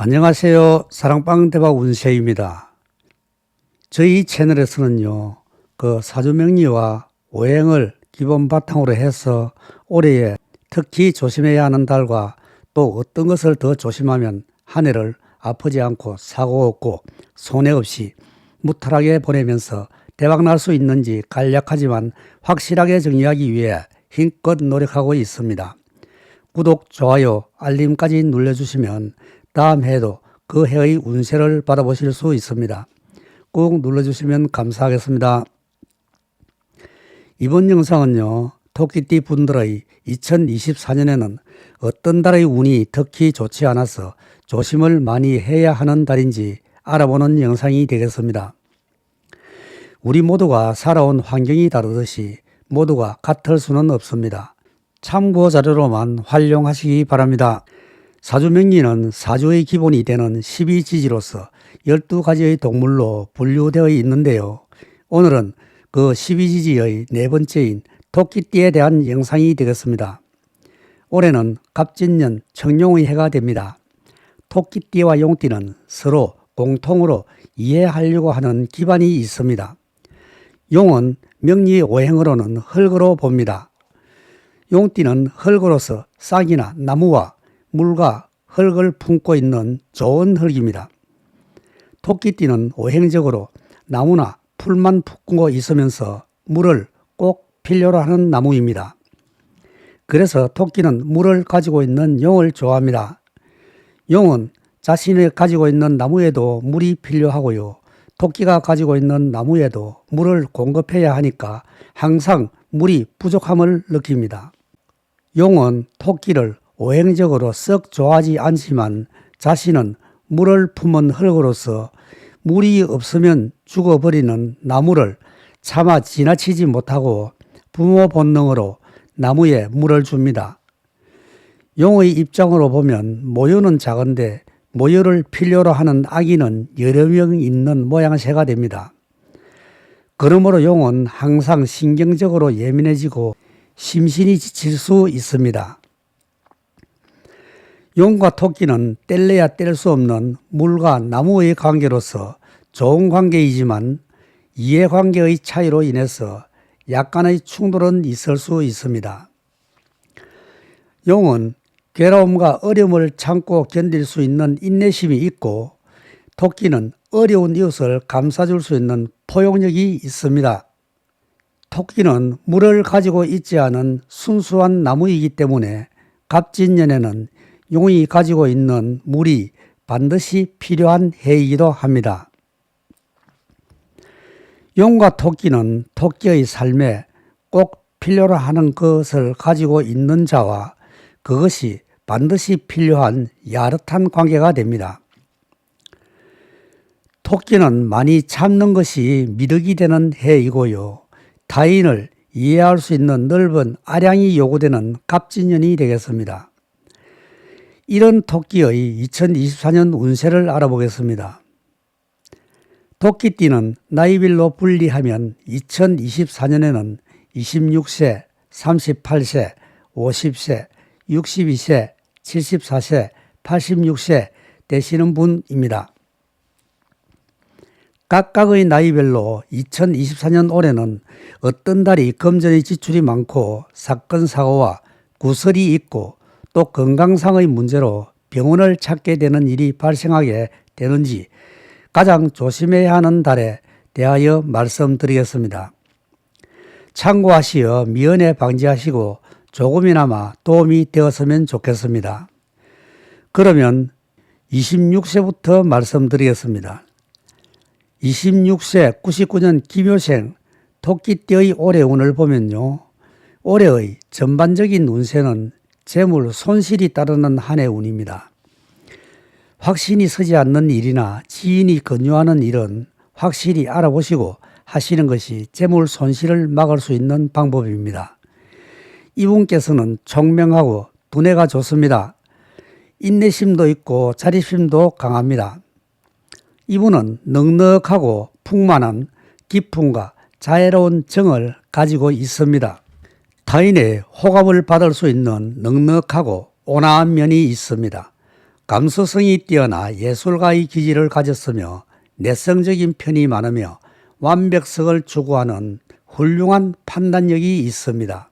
안녕하세요. 사랑방대박 운세입니다. 저희 채널에서는요, 사주명리와 오행을 기본 바탕으로 해서 올해에 특히 조심해야 하는 달과 또 어떤 것을 더 조심하면 한 해를 아프지 않고 사고 없고 손해 없이 무탈하게 보내면서 대박 날 수 있는지 간략하지만 확실하게 정리하기 위해 힘껏 노력하고 있습니다. 구독, 좋아요, 알림까지 눌러주시면 다음 해에도 그 해의 운세를 받아보실 수 있습니다. 꼭 눌러주시면 감사하겠습니다. 이번 영상은요, 토끼띠 분들의 2024년에는 어떤 달의 운이 특히 좋지 않아서 조심을 많이 해야 하는 달인지 알아보는 영상이 되겠습니다. 우리 모두가 살아온 환경이 다르듯이 모두가 같을 수는 없습니다. 참고 자료로만 활용하시기 바랍니다. 사주명리는 사주의 기본이 되는 12지지로서 12가지의 동물로 분류되어 있는데요. 오늘은 그 12지지의 네 번째인 토끼띠에 대한 영상이 되겠습니다. 올해는 갑진년 청룡의 해가 됩니다. 토끼띠와 용띠는 서로 공통으로 이해하려고 하는 기반이 있습니다. 용은 명리 오행으로는 흙으로 봅니다. 용띠는 흙으로서 싹이나 나무와 물과 흙을 품고 있는 좋은 흙입니다. 토끼띠는 오행적으로 나무나 풀만 품고 있으면서 물을 꼭 필요로 하는 나무입니다. 그래서 토끼는 물을 가지고 있는 용을 좋아합니다. 용은 자신이 가지고 있는 나무에도 물이 필요하고요. 토끼가 가지고 있는 나무에도 물을 공급해야 하니까 항상 물이 부족함을 느낍니다. 용은 토끼를 오행적으로 썩 좋아하지 않지만 자신은 물을 품은 흙으로서 물이 없으면 죽어버리는 나무를 차마 지나치지 못하고 부모 본능으로 나무에 물을 줍니다. 용의 입장으로 보면 모유는 작은데 모유를 필요로 하는 아기는 여러 명 있는 모양새가 됩니다. 그러므로 용은 항상 신경적으로 예민해지고 심신이 지칠 수 있습니다. 용과 토끼는 뗄래야 뗄 수 없는 물과 나무의 관계로서 좋은 관계이지만 이해관계의 차이로 인해서 약간의 충돌은 있을 수 있습니다. 용은 괴로움과 어려움을 참고 견딜 수 있는 인내심이 있고 토끼는 어려운 이웃을 감싸줄 수 있는 포용력이 있습니다. 토끼는 물을 가지고 있지 않은 순수한 나무이기 때문에 갑진년에는 용이 가지고 있는 물이 반드시 필요한 해이기도 합니다. 용과 토끼는 토끼의 삶에 꼭 필요로 하는 것을 가지고 있는 자와 그것이 반드시 필요한 야릇한 관계가 됩니다. 토끼는 많이 참는 것이 미덕이 되는 해이고요. 타인을 이해할 수 있는 넓은 아량이 요구되는 갑진년이 되겠습니다. 이런 토끼의 2024년 운세를 알아보겠습니다. 토끼띠는 나이별로 분리하면 2024년에는 26세, 38세, 50세, 62세, 74세, 86세 되시는 분입니다. 각각의 나이별로 2024년 올해는 어떤 달이 금전의 지출이 많고 사건 사고와 구설이 있고 또 건강상의 문제로 병원을 찾게 되는 일이 발생하게 되는지 가장 조심해야 하는 달에 대하여 말씀드리겠습니다. 참고하시어 미연에 방지하시고 조금이나마 도움이 되었으면 좋겠습니다. 그러면 26세부터 말씀드리겠습니다. 26세 99년 김효생 토끼띠의 올해 운을 보면요. 올해의 전반적인 운세는 재물 손실이 따르는 한 해 운입니다. 확신이 서지 않는 일이나 지인이 권유하는 일은 확실히 알아보시고 하시는 것이 재물 손실을 막을 수 있는 방법입니다. 이분께서는 총명하고 두뇌가 좋습니다. 인내심도 있고 자립심도 강합니다. 이분은 넉넉하고 풍만한 기품과 자애로운 정을 가지고 있습니다. 타인의 호감을 받을 수 있는 넉넉하고 온화한 면이 있습니다. 감수성이 뛰어나 예술가의 기질을 가졌으며 내성적인 편이 많으며 완벽성을 추구하는 훌륭한 판단력이 있습니다.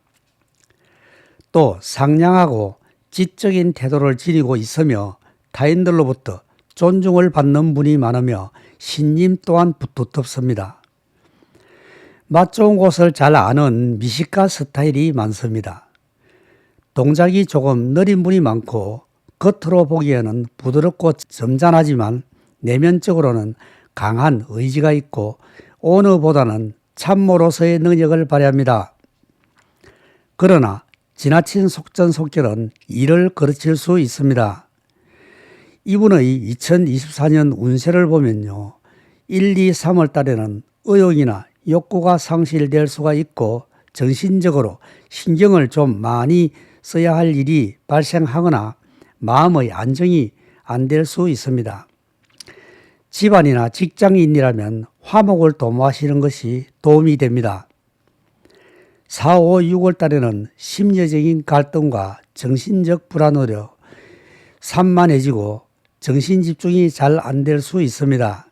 또 상냥하고 지적인 태도를 지니고 있으며 타인들로부터 존중을 받는 분이 많으며 신임 또한 두텁습니다. 맛 좋은 곳을 잘 아는 미식가 스타일이 많습니다. 동작이 조금 느린 분이 많고 겉으로 보기에는 부드럽고 점잖하지만 내면적으로는 강한 의지가 있고 오너보다는 참모로서의 능력을 발휘합니다. 그러나 지나친 속전속결은 일을 거르칠 수 있습니다. 이분의 2024년 운세를 보면요. 1, 2, 3월 달에는 의욕이나 욕구가 상실될 수가 있고 정신적으로 신경을 좀 많이 써야 할 일이 발생하거나 마음의 안정이 안 될 수 있습니다. 집안이나 직장인이라면 화목을 도모하시는 것이 도움이 됩니다. 4, 5, 6월 달에는 심리적인 갈등과 정신적 불안으로 산만해지고 정신 집중이 잘 안 될 수 있습니다.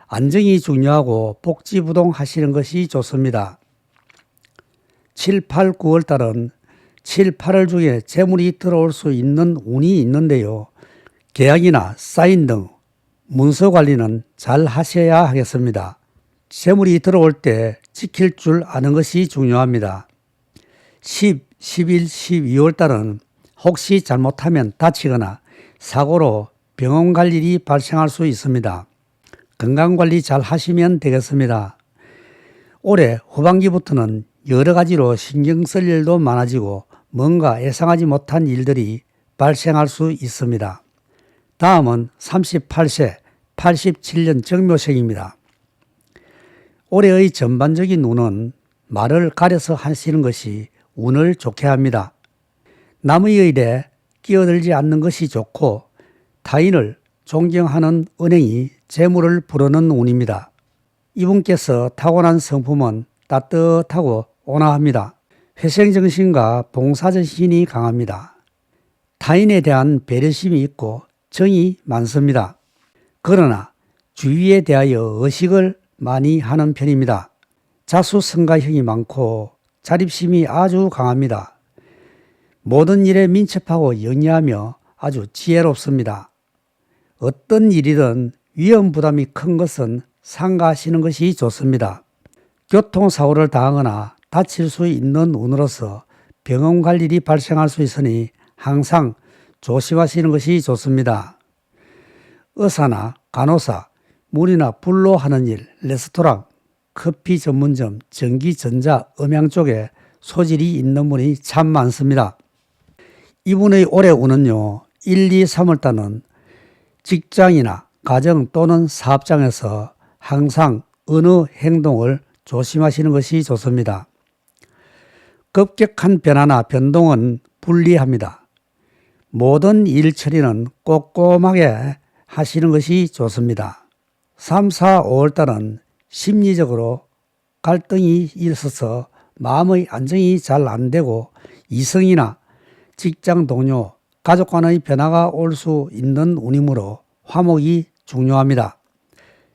안정이 중요하고 복지부동 하시는 것이 좋습니다. 7, 8, 9월 달은 7, 8월 중에 재물이 들어올 수 있는 운이 있는데요. 계약이나 사인 등 문서 관리는 잘 하셔야 하겠습니다. 재물이 들어올 때 지킬 줄 아는 것이 중요합니다. 10, 11, 12월 달은 혹시 잘못하면 다치거나 사고로 병원 갈 일이 발생할 수 있습니다. 건강관리 잘 하시면 되겠습니다. 올해 후반기부터는 여러 가지로 신경 쓸 일도 많아지고 뭔가 예상하지 못한 일들이 발생할 수 있습니다. 다음은 38세 87년 정묘생입니다. 올해의 전반적인 운은 말을 가려서 하시는 것이 운을 좋게 합니다. 남의 일에 끼어들지 않는 것이 좋고 타인을 존경하는 은행이 재물을 부르는 운입니다. 이분께서 타고난 성품은 따뜻하고 온화합니다. 회생정신과 봉사정신이 강합니다. 타인에 대한 배려심이 있고 정이 많습니다. 그러나 주위에 대하여 의식을 많이 하는 편입니다. 자수성가형이 많고 자립심이 아주 강합니다. 모든 일에 민첩하고 영리하며 아주 지혜롭습니다. 어떤 일이든 위험 부담이 큰 것은 삼가하시는 것이 좋습니다. 교통사고를 당하거나 다칠 수 있는 운으로서 병원 갈 일이 발생할 수 있으니 항상 조심하시는 것이 좋습니다. 의사나 간호사, 물이나 불로 하는 일, 레스토랑, 커피 전문점, 전기, 전자, 음향 쪽에 소질이 있는 분이 참 많습니다. 이분의 올해 운은요, 1, 2, 3월 달은 직장이나 가정 또는 사업장에서 항상 어느 행동을 조심하시는 것이 좋습니다. 급격한 변화나 변동은 불리합니다. 모든 일 처리는 꼼꼼하게 하시는 것이 좋습니다. 3, 4, 5월 달은 심리적으로 갈등이 있어서 마음의 안정이 잘 안 되고 이성이나 직장 동료, 가족 간의 변화가 올 수 있는 운이므로 화목이 중요합니다.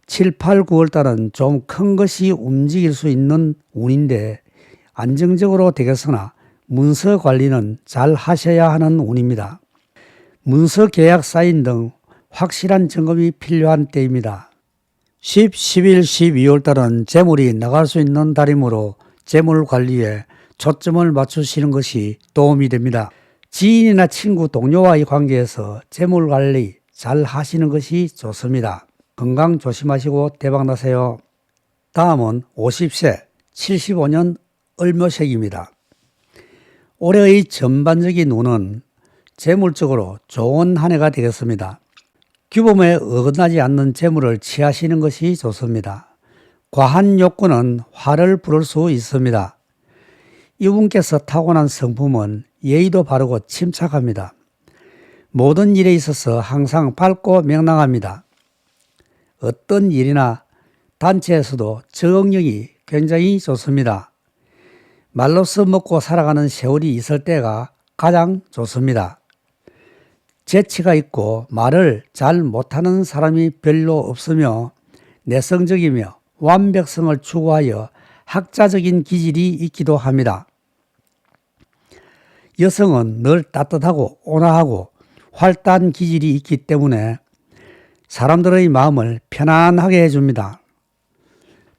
7, 8, 9월 달은 좀 큰 것이 움직일 수 있는 운인데 안정적으로 되겠으나 문서 관리는 잘 하셔야 하는 운입니다. 문서 계약 사인 등 확실한 점검이 필요한 때입니다. 10, 11, 12월 달은 재물이 나갈 수 있는 달이므로 재물 관리에 초점을 맞추시는 것이 도움이 됩니다. 지인이나 친구, 동료와의 관계에서 재물 관리 잘 하시는 것이 좋습니다. 건강 조심하시고 대박나세요. 다음은 50세 75년 을묘생입니다. 올해의 전반적인 운은 재물적으로 좋은 한 해가 되겠습니다. 규범에 어긋나지 않는 재물을 취하시는 것이 좋습니다. 과한 욕구는 화를 부를 수 있습니다. 이분께서 타고난 성품은 예의도 바르고 침착합니다. 모든 일에 있어서 항상 밝고 명랑합니다. 어떤 일이나 단체에서도 적응력이 굉장히 좋습니다. 말로써 먹고 살아가는 세월이 있을 때가 가장 좋습니다. 재치가 있고 말을 잘 못하는 사람이 별로 없으며 내성적이며 완벽성을 추구하여 학자적인 기질이 있기도 합니다. 여성은 늘 따뜻하고 온화하고 활달한 기질이 있기 때문에 사람들의 마음을 편안하게 해줍니다.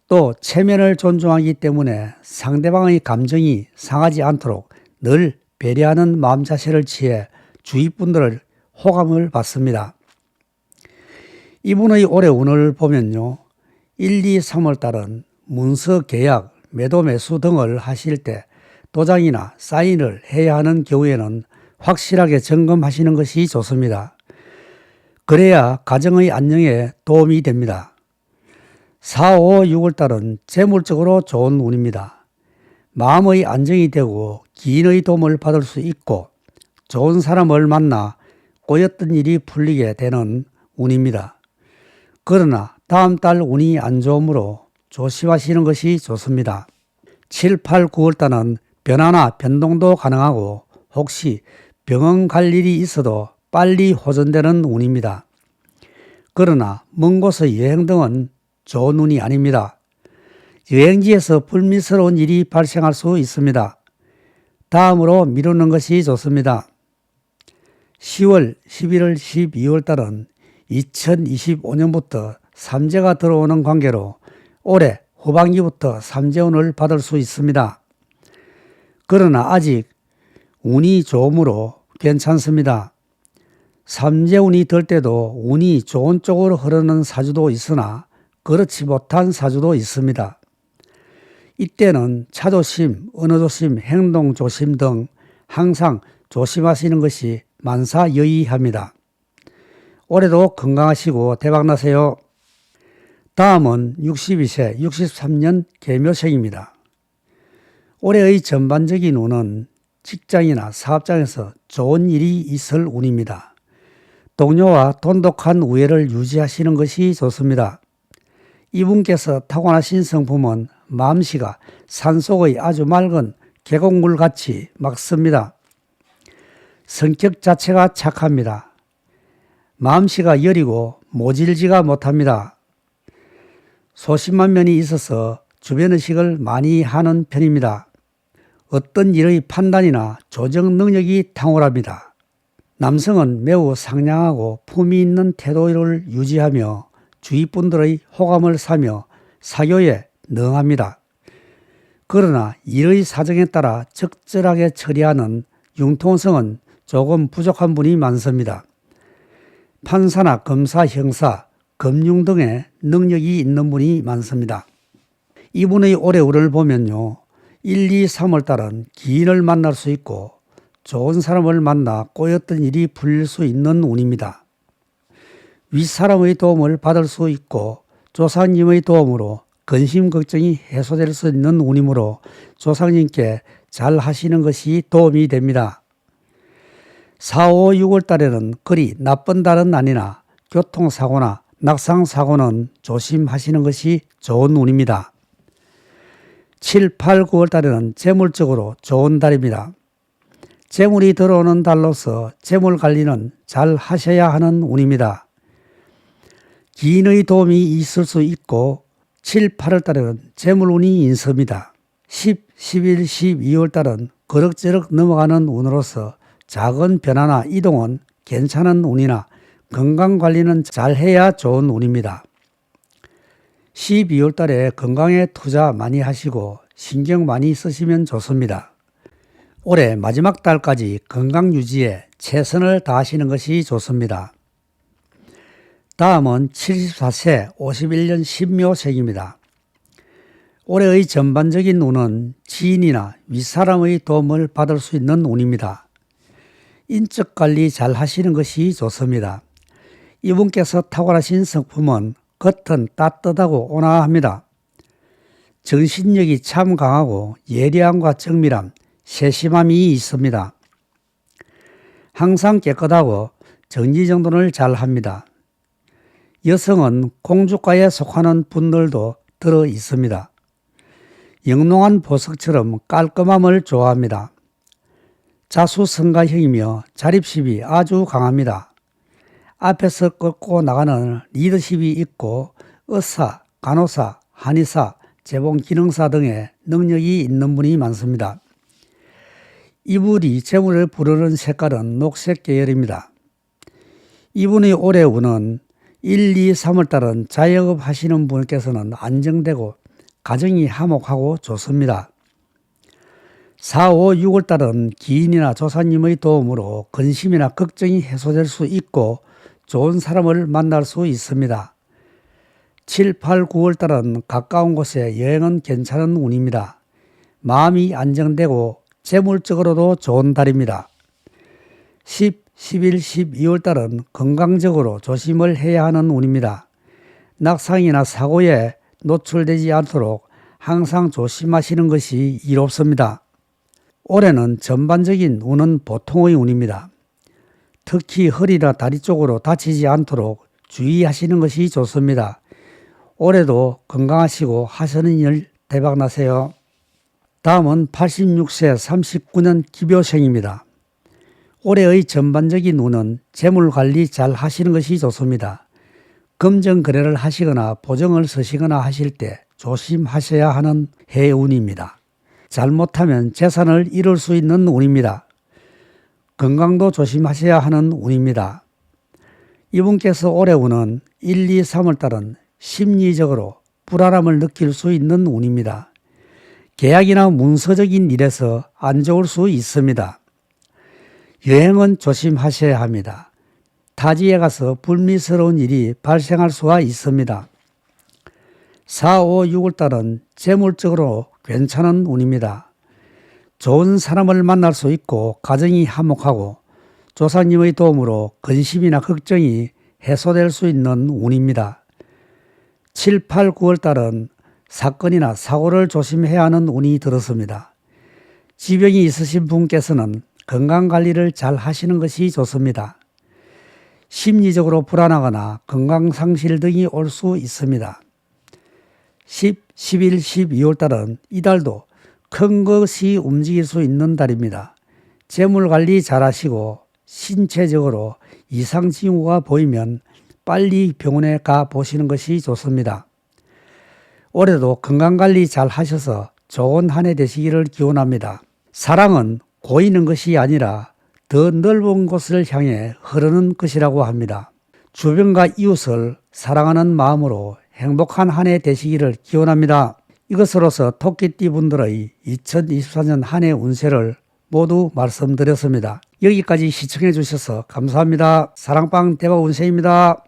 또 체면을 존중하기 때문에 상대방의 감정이 상하지 않도록 늘 배려하는 마음 자세를 취해 주위 분들을 호감을 받습니다. 이분의 올해 운을 보면요. 1, 2, 3월 달은 문서 계약, 매도 매수 등을 하실 때 도장이나 사인을 해야 하는 경우에는 확실하게 점검하시는 것이 좋습니다. 그래야 가정의 안녕에 도움이 됩니다. 4, 5, 6월 달은 재물적으로 좋은 운입니다. 마음의 안정이 되고 기인의 도움을 받을 수 있고 좋은 사람을 만나 꼬였던 일이 풀리게 되는 운입니다. 그러나 다음 달 운이 안 좋으므로 조심하시는 것이 좋습니다. 7, 8, 9월 달은 변화나 변동도 가능하고 혹시 병원 갈 일이 있어도 빨리 호전되는 운입니다. 그러나 먼 곳의 여행 등은 좋은 운이 아닙니다. 여행지에서 불미스러운 일이 발생할 수 있습니다. 다음으로 미루는 것이 좋습니다. 10월, 11월, 12월 달은 2025년부터 삼재가 들어오는 관계로 올해 후반기부터 삼재운을 받을 수 있습니다. 그러나 아직 운이 좋으므로 괜찮습니다. 삼재운이 들 때도 운이 좋은 쪽으로 흐르는 사주도 있으나 그렇지 못한 사주도 있습니다. 이때는 차조심, 언어조심, 행동조심 등 항상 조심하시는 것이 만사여의합니다. 올해도 건강하시고 대박나세요. 다음은 62세 63년 계묘생입니다. 올해의 전반적인 운은 직장이나 사업장에서 좋은 일이 있을 운입니다. 동료와 돈독한 우애를 유지하시는 것이 좋습니다. 이분께서 타고나신 성품은 마음씨가 산속의 아주 맑은 계곡물같이 맑습니다. 성격 자체가 착합니다. 마음씨가 여리고 모질지가 못합니다. 소심한 면이 있어서 주변 의식을 많이 하는 편입니다. 어떤 일의 판단이나 조정 능력이 탁월합니다. 남성은 매우 상냥하고 품위 있는 태도를 유지하며 주위 분들의 호감을 사며 사교에 능합니다. 그러나 일의 사정에 따라 적절하게 처리하는 융통성은 조금 부족한 분이 많습니다. 판사나 검사, 형사, 금융 등의 능력이 있는 분이 많습니다. 이분의 올해 운을 보면요. 1, 2, 3월 달은 기인을 만날 수 있고 좋은 사람을 만나 꼬였던 일이 풀릴 수 있는 운입니다. 윗사람의 도움을 받을 수 있고 조상님의 도움으로 근심 걱정이 해소될 수 있는 운이므로 조상님께 잘 하시는 것이 도움이 됩니다. 4, 5, 6월 달에는 그리 나쁜 달은 아니나 교통사고나 낙상사고는 조심하시는 것이 좋은 운입니다. 7, 8, 9월 달에는 재물적으로 좋은 달입니다. 재물이 들어오는 달로서 재물 관리는 잘 하셔야 하는 운입니다. 기인의 도움이 있을 수 있고 7, 8월 달에는 재물운이 인섭니다. 10, 11, 12월 달은 그럭저럭 넘어가는 운으로서 작은 변화나 이동은 괜찮은 운이나 건강관리는 잘해야 좋은 운입니다. 12월 달에 건강에 투자 많이 하시고 신경 많이 쓰시면 좋습니다. 올해 마지막 달까지 건강 유지에 최선을 다하시는 것이 좋습니다. 다음은 74세 51년 신묘생입니다. 올해의 전반적인 운은 지인이나 윗사람의 도움을 받을 수 있는 운입니다. 인적 관리 잘 하시는 것이 좋습니다. 이분께서 탁월하신 성품은 겉은 따뜻하고 온화합니다. 정신력이 참 강하고 예리함과 정밀함, 세심함이 있습니다. 항상 깨끗하고 정리정돈을 잘 합니다. 여성은 공주가에 속하는 분들도 들어 있습니다. 영롱한 보석처럼 깔끔함을 좋아합니다. 자수성가형이며 자립심이 아주 강합니다. 앞에서 끌고 나가는 리더십이 있고 의사, 간호사, 한의사, 재봉기능사 등의 능력이 있는 분이 많습니다. 이분이 재물을 부르는 색깔은 녹색 계열입니다. 이분의 올해 운은 1, 2, 3월 달은 자영업 하시는 분께서는 안정되고 가정이 화목하고 좋습니다. 4, 5, 6월 달은 기인이나 조사님의 도움으로 근심이나 걱정이 해소될 수 있고 좋은 사람을 만날 수 있습니다. 7, 8, 9월 달은 가까운 곳에 여행은 괜찮은 운입니다. 마음이 안정되고 재물적으로도 좋은 달입니다. 10, 11, 12월 달은 건강적으로 조심을 해야 하는 운입니다. 낙상이나 사고에 노출되지 않도록 항상 조심하시는 것이 이롭습니다. 올해는 전반적인 운은 보통의 운입니다. 특히 허리나 다리 쪽으로 다치지 않도록 주의하시는 것이 좋습니다. 올해도 건강하시고 하시는 일 대박나세요. 다음은 86세 39년 기묘생입니다. 올해의 전반적인 운은 재물관리 잘 하시는 것이 좋습니다. 금전거래를 하시거나 보증을 서시거나 하실 때 조심하셔야 하는 해운입니다. 잘못하면 재산을 잃을 수 있는 운입니다. 건강도 조심하셔야 하는 운입니다. 이분께서 올해 운은 1, 2, 3월 달은 심리적으로 불안함을 느낄 수 있는 운입니다. 계약이나 문서적인 일에서 안 좋을 수 있습니다. 여행은 조심하셔야 합니다. 타지에 가서 불미스러운 일이 발생할 수가 있습니다. 4, 5, 6월 달은 재물적으로 괜찮은 운입니다. 좋은 사람을 만날 수 있고 가정이 화목하고 조상님의 도움으로 근심이나 걱정이 해소될 수 있는 운입니다. 7, 8, 9월 달은 사건이나 사고를 조심해야 하는 운이 들었습니다. 지병이 있으신 분께서는 건강관리를 잘 하시는 것이 좋습니다. 심리적으로 불안하거나 건강상실 등이 올 수 있습니다. 10, 11, 12월 달은 이달도 큰 것이 움직일 수 있는 달입니다. 재물관리 잘 하시고 신체적으로 이상 징후가 보이면 빨리 병원에 가 보시는 것이 좋습니다. 올해도 건강관리 잘 하셔서 좋은 한 해 되시기를 기원합니다. 사랑은 고이는 것이 아니라 더 넓은 곳을 향해 흐르는 것이라고 합니다. 주변과 이웃을 사랑하는 마음으로 행복한 한 해 되시기를 기원합니다. 이것으로서 토끼띠 분들의 2024년 한 해 운세를 모두 말씀드렸습니다. 여기까지 시청해 주셔서 감사합니다. 사랑방 대박 운세입니다.